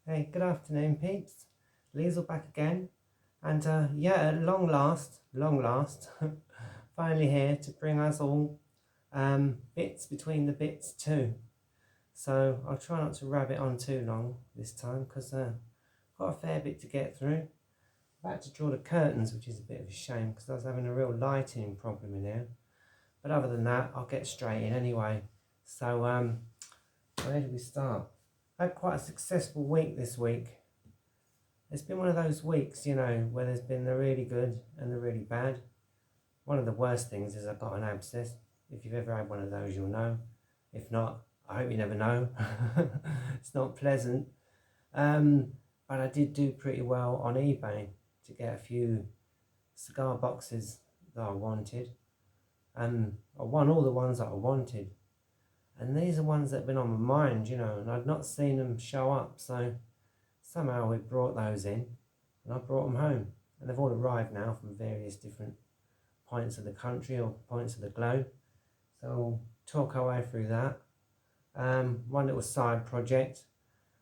Hey, good afternoon, peeps. Liesl back again, and yeah, at long last, finally here to bring us all bits between the bits too. So I'll try not to rabbit on too long this time because got a fair bit to get through. About to draw the curtains, which is a bit of a shame because I was having a real lighting problem in here. But other than that, I'll get straight in anyway. So where do we start? I had quite a successful week this week. It's been one of those weeks, you know, where there's been the really good and the really bad. One of the worst things is I've got an abscess. If you've ever had one of those, you'll know. If not, I hope you never know. It's not pleasant. But I did do pretty well on eBay to get a few cigar boxes that I wanted. And I won all the ones that I wanted. And these are ones that have been on my mind, you know, and I'd not seen them show up. So somehow we brought those in and I brought them home. And they've all arrived now from various different points of the country or points of the globe. So we'll talk our way through that. One little side project.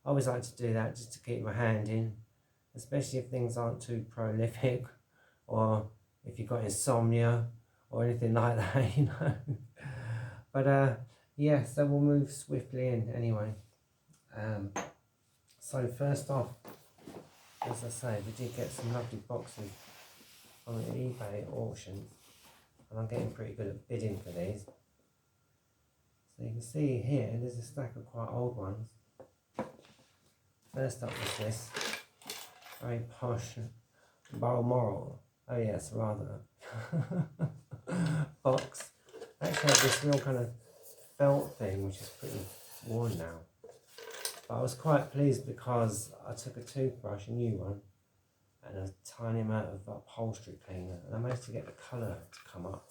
I always like to do that just to keep my hand in, especially if things aren't too prolific or if you've got insomnia or anything like that, you know. But yeah, so we'll move swiftly in anyway. So first off, as I say, we did get some lovely boxes on the eBay auctions, and I'm getting pretty good at bidding for these. So you can see here, there's a stack of quite old ones. First up was this very posh Balmoral. Oh yes, rather box. Actually had this real kind of felt thing, which is pretty worn now. But I was quite pleased because I took a toothbrush, a new one, and a tiny amount of upholstery cleaner, and I managed to get the colour to come up.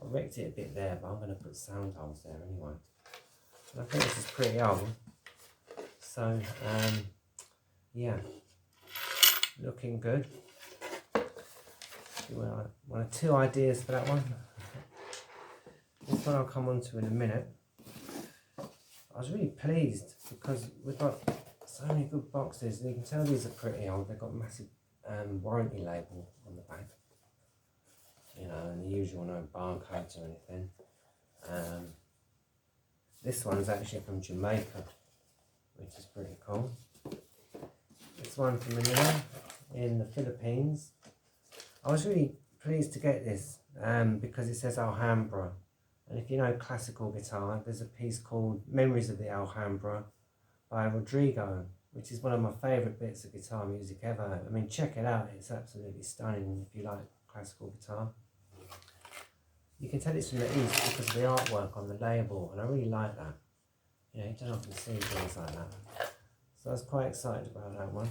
I wrecked it a bit there, but I'm going to put sound holes there anyway. And I think this is pretty old. So, yeah, looking good. One or two ideas for that one. This one I'll come on to in a minute. I was really pleased because we've got so many good boxes. You can tell these are pretty old. They've got a massive warranty label on the back. You know, and the usual no barcodes or anything. This one's actually from Jamaica, which is pretty cool. This one from Manila in the Philippines. I was really pleased to get this because it says Alhambra. And if you know classical guitar, there's a piece called Memories of the Alhambra by Rodrigo, which is one of my favourite bits of guitar music ever. I mean, check it out, it's absolutely stunning if you like classical guitar. You can tell it's from the East because of the artwork on the label, and I really like that. You know, you don't often see things like that. So I was quite excited about that one.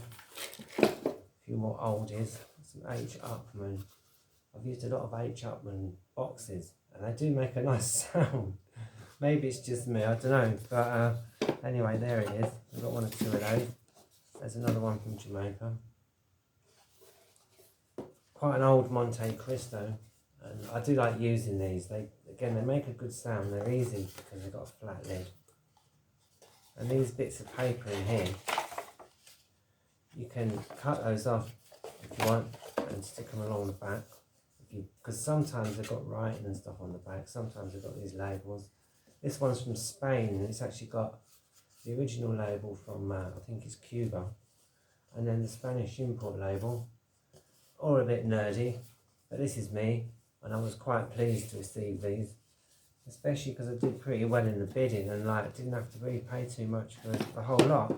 A few more oldies, some H. Upman. I've used a lot of H. Upman boxes, and they do make a nice sound. Maybe it's just me, I don't know. But anyway, there it is. I've got one or two of those. There's another one from Jamaica. Quite an old Monte Cristo. And I do like using these. They make a good sound. They're easy because they've got a flat lid. And these bits of paper in here, you can cut those off if you want and stick them along the back. Because sometimes they've got writing and stuff on the back. Sometimes they've got these labels. This one's from Spain, and it's actually got the original label from, I think it's Cuba. And then the Spanish import label. All a bit nerdy, but this is me. And I was quite pleased to receive these, especially because I did pretty well in the bidding and like didn't have to really pay too much for the whole lot.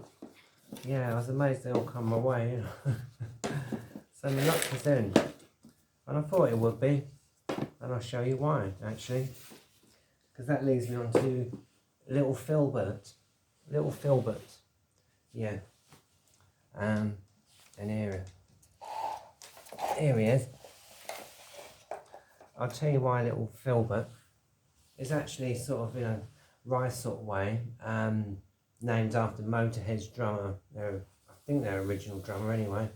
Yeah, I was amazed they all come my way, you know. So my luck was in, and I thought it would be, and I'll show you why actually, because that leads me on to little Filbert. Yeah. And here he is. I'll tell you why little Filbert is actually sort of in a wry sort of way, named after Motorhead's drummer. I think their original drummer anyway,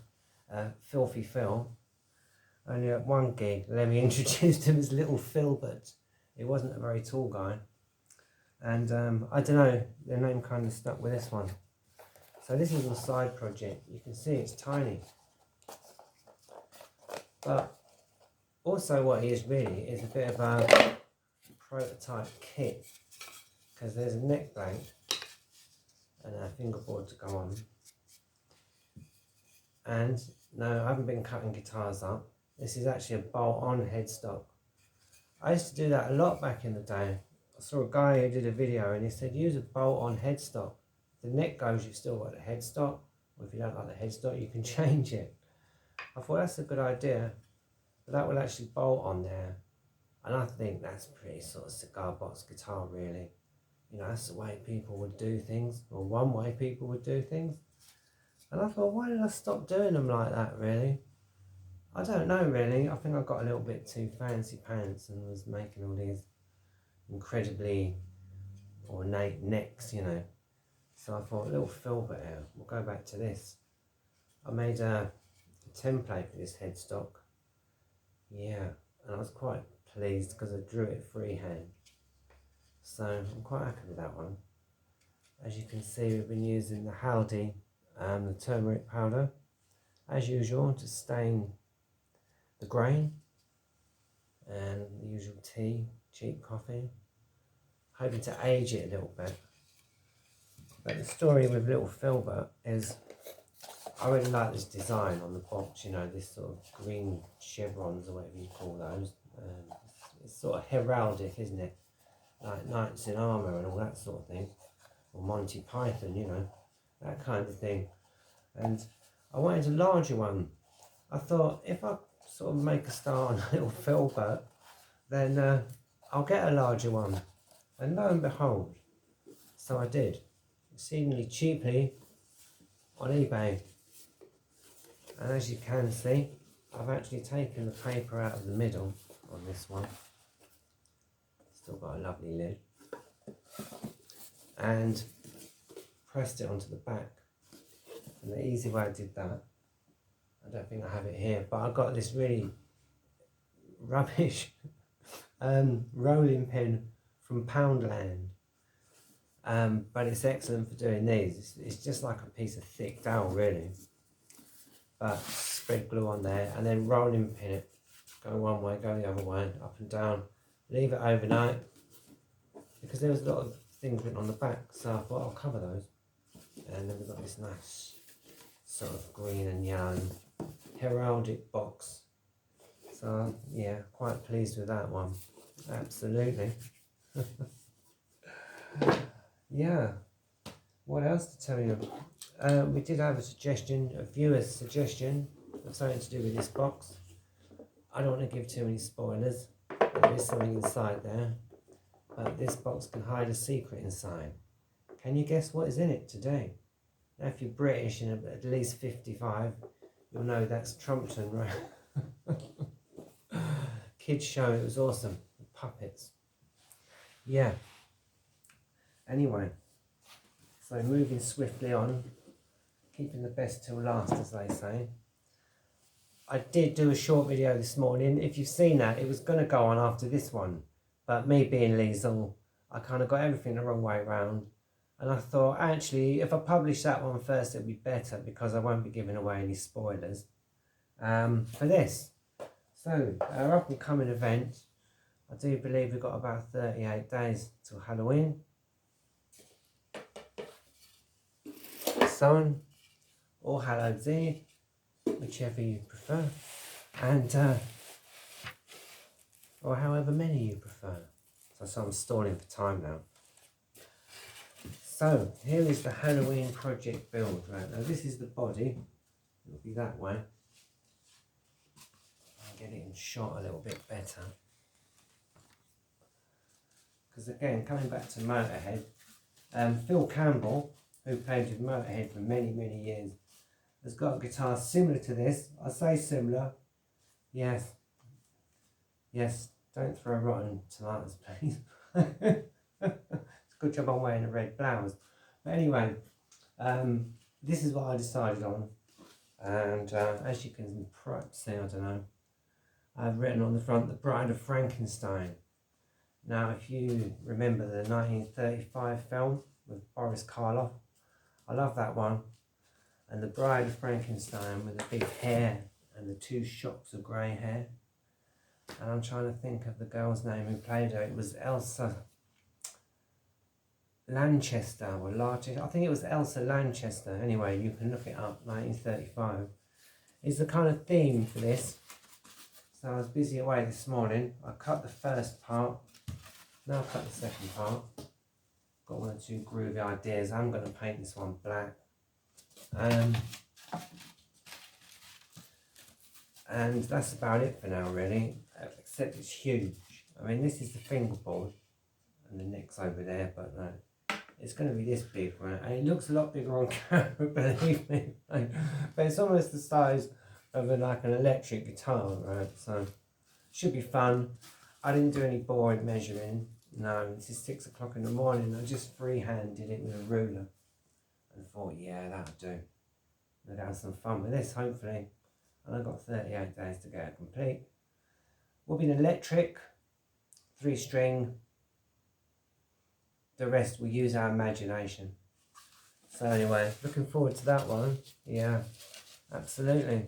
Filthy Phil. Only at one gig, Lemmy introduced him as little Filbert. He wasn't a very tall guy. And I don't know, the name kind of stuck with this one. So this is a side project. You can see it's tiny. But also what it is really is a bit of a prototype kit, because there's a neck blank and a fingerboard to go on. And no, I haven't been cutting guitars up. This is actually a bolt-on headstock. I used to do that a lot back in the day. I saw a guy who did a video and he said use a bolt-on headstock. If the neck goes, you've still got the headstock. Or if you don't like the headstock, you can change it. I thought that's a good idea. But that will actually bolt on there. And I think that's pretty sort of cigar box guitar really. You know, that's the way people would do things, or one way people would do things. And I thought, why did I stop doing them like that really? I don't know really. I think I got a little bit too fancy pants and was making all these incredibly ornate necks, you know. So I thought, a little Filbert here, we'll go back to this. I made a template for this headstock. Yeah, and I was quite pleased because I drew it freehand. So I'm quite happy with that one. As you can see, we've been using the Howdy, the turmeric powder, as usual, to stain the grain, and the usual tea, cheap coffee. Hoping to age it a little bit. But the story with little Filbert is, I really like this design on the box, you know, this sort of green chevrons or whatever you call those. It's sort of heraldic, isn't it? Like knights in armour and all that sort of thing. Or Monty Python, you know, that kind of thing. And I wanted a larger one. I thought if I sort of make a start on little Filbert, then I'll get a larger one. And lo and behold, so I did. Exceedingly cheaply on eBay. And as you can see, I've actually taken the paper out of the middle on this one. Still got a lovely lid. And pressed it onto the back. And the easy way I did that, I don't think I have it here, but I got this really rubbish rolling pin from Poundland. But it's excellent for doing these. It's just like a piece of thick dowel really. But spread glue on there and then rolling pin it. Go one way, go the other way, up and down. Leave it overnight. Because there was a lot of things written on the back, so I thought I'll cover those. And then we've got this nice sort of green and yellow heraldic box. So yeah, quite pleased with that one. Absolutely. Yeah. What else to tell you? We did have a suggestion, a viewer's suggestion of something to do with this box. I don't want to give too many spoilers. There is something inside there. But this box can hide a secret inside. Can you guess what is in it today? Now, if you're British and at least 55, you'll know that's Trumpton, right? Kids show, it was awesome. The puppets. Yeah. Anyway, so moving swiftly on, keeping the best till last, as they say. I did do a short video this morning. If you've seen that, it was going to go on after this one. But me being Liesl, I kind of got everything the wrong way around. And I thought, actually, if I publish that one first, it'd be better because I won't be giving away any spoilers for this. So, our up and coming event, I do believe we've got about 38 days till Halloween. So, or Hallows Eve, whichever you prefer. And, or however many you prefer. So I'm stalling for time now. So, here is the Halloween project build. Right, now this is the body. It'll be that way. I'll get it in shot a little bit better. Because again, coming back to Motorhead, Phil Campbell, who played with Motorhead for many, many years, has got a guitar similar to this. I say similar. Yes. Yes, don't throw rotten tomatoes, please. It's a good job I'm wearing a red blouse. But anyway, this is what I decided on. And as you can perhaps see, I don't know, I've written on the front, The Bride of Frankenstein. Now, if you remember the 1935 film with Boris Karloff, I love that one. and the Bride of Frankenstein with the big hair and the 2 shocks of grey hair. And I'm trying to think of the girl's name who played her. It was Elsa Lanchester or Larchester. I think it was Elsa Lanchester. Anyway, you can look it up. 1935 is the kind of theme for this. So I was busy away this morning. I cut the first part. Now I've cut the second part. Got 1 or 2 groovy ideas. I'm going to paint this one black. And that's about it for now, really. Except it's huge. I mean, this is the fingerboard, and the neck's over there, but no. It's going to be this big, right? And it looks a lot bigger on camera, believe me. But it's almost the size of like an electric guitar, right? So, should be fun. I didn't do any board measuring. No, this is 6 o'clock in the morning. I just freehanded it with a ruler. And thought, yeah, that'll do. We'll have some fun with this, hopefully. And I've got 38 days to get it complete. Will be an electric, 3-string. The rest, we use our imagination. So anyway, looking forward to that one. Yeah, absolutely.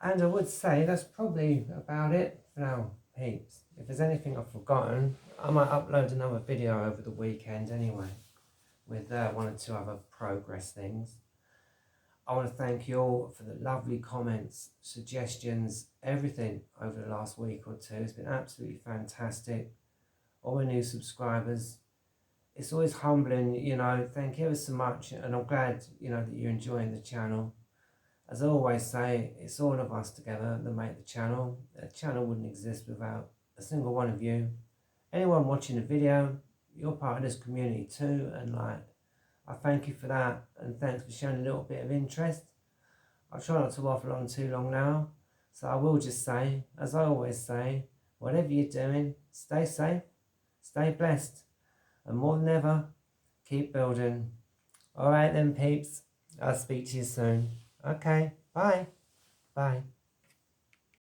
And I would say that's probably about it for now, peeps. If there's anything I've forgotten, I might upload another video over the weekend anyway, with 1 or 2 other progress things. I want to thank you all for the lovely comments, suggestions, everything over the last week or 2. It's been absolutely fantastic. All my new subscribers. It's always humbling, you know. Thank you ever so much, and I'm glad, you know, that you're enjoying the channel. As I always say, it's all of us together that make the channel. The channel wouldn't exist without a single one of you. Anyone watching the video, you're part of this community too, and like, I thank you for that, and thanks for showing a little bit of interest. I'll try not to waffle on too long now, so I will just say, as I always say, whatever you're doing, stay safe, stay blessed, and more than ever, keep building. Alright then, peeps, I'll speak to you soon. Okay, bye. Bye.